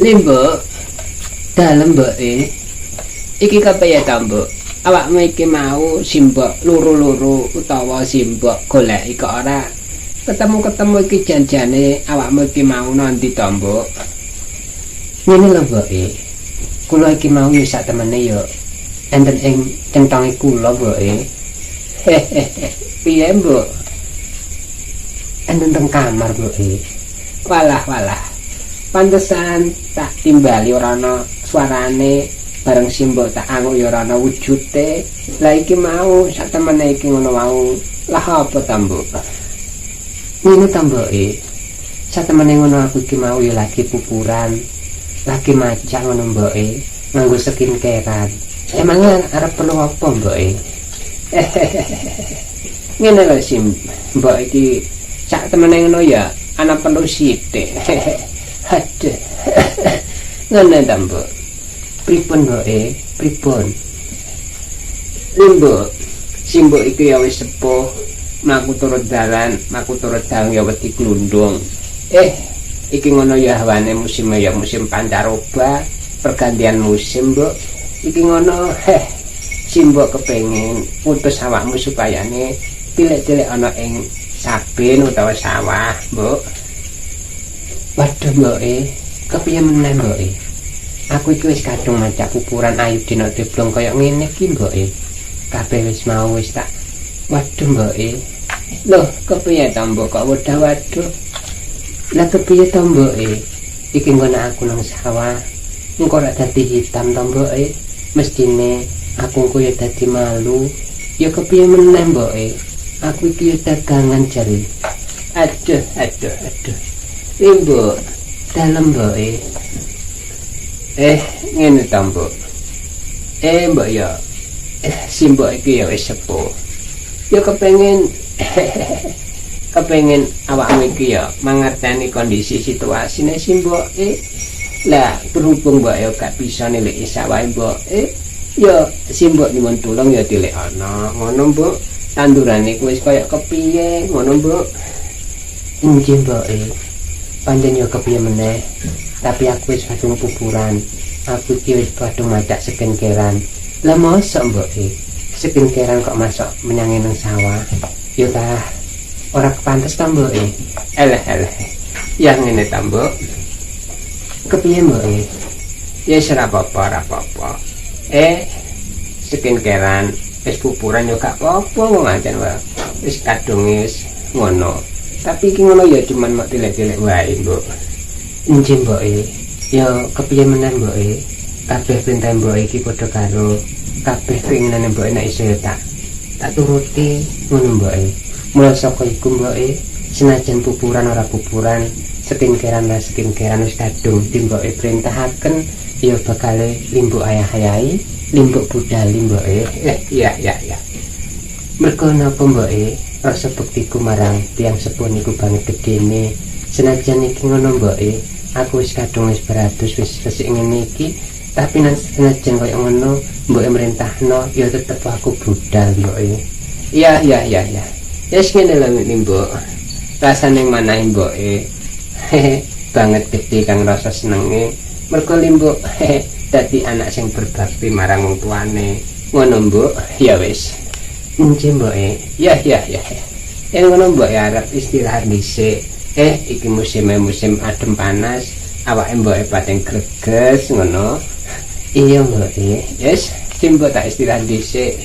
Limbo dalem mboke iki kepiye ta mbok awakmu iki mau simbok loro-loro utawa simbok golek iki ora ketemu iki janjane awakmu iki mau nanti ta mbok ngene lho mboke kula iki mau sak temene yo enten ing centonge kula mboke piye mbok enten teng kamar mboke walah pantesan tak timbali ora ana suarane bareng simbok tak anguk ya ora ana wujude lah iki mau sak temene iki ngono mau lah apa ta mbok ngene ta mboke sak temene ngono aku iki mau ya lagi pupuran lagi macak ngono mboke nganggo skincare emangnya arep perlu apa mboke ngene lho mbok iki sak temene ngono ya ana perlu sithik aduh ngene ta mbok pripun mboke pripun limbo simbok iki ya wis sepuh mlaku turut dalan ya wedi glundung iki ngono ya hawane musim ya musim pancaroba pergantian musim mbok iki ngono simbok kepengin putus awakmu supayane cilik-cilik ana ing saben utawa sawah mbok waduh mboke kepiye meneh mboke aku iki wis kadung macak pupuran ayu dina deblong kaya ngene iki mboke kabeh wis mau wis tak waduh mboke lho kepiye ta mbok kok waduh lah kepiye ta mboke iki ngono aku nang sawah engko ora dadi hitam ta mboke mestine aku engko ya dadi malu ya kepiye meneh mboke aku iki ya dagangan jare aduh Mbok dalem mboke ngene ta mbok mbok ya simbok iki ya wis sepuh ya kepengin awakmu iki ya mangerteni kondisi situasine simbok lah berhubung mbok ya gak bisa niliki sawahe mbok ya simbok nyuwun tulung ya dilek ana ngono mbok tandurane wis kaya kepiye ngono mbok injih mbok pancen yo kepiye meneh tapi aku wis kadung pupuran aku iki wis kadung macak skincare-an lah mosok mbok skincare-an kok masuk menyang nang sawah yo ta ora pantes ta mbok eleh ya ngene ta mbok kepiye mbok ya ora apa-apa skincare-an wis pupuran yo gak apa-apa wong ancen wae wis kadung wis ngono tapi iki ngono ya cuman mak dilek-dilek wae mbok injih mbok ya kepiye meneh mbok kabeh perintah mbok iki padha karo kabeh keinginane mbok nek iso ya tak turuti ngono mbok mula saka iku mbok senajan pupuran ora pupuran skincare-an wis kadung mbok perintahaken ya bakal limbuk ayah-ayahi limbuk budali mbok iya mergo napa mbok rasa bektiku marang tiang sepuh niku banget gedene senajan iki ngono mbok aku wis kadung wis beratus wis resik ngene iki tapi senajan kaya ngono mbok merintahno ya tetep aku budal mbok iya wis ngene lho mbok rasane manah mbok banget gede kang rasa senenge mergo limbuk dadi anak sing berbakti marang wong tuane ngono mbok ya wis injih mbok ya ngono mbok arep istirahat dhisik iki musim adem panas awake mbok pating greges ngono iya mbok yes simbok tak istirahat dhisik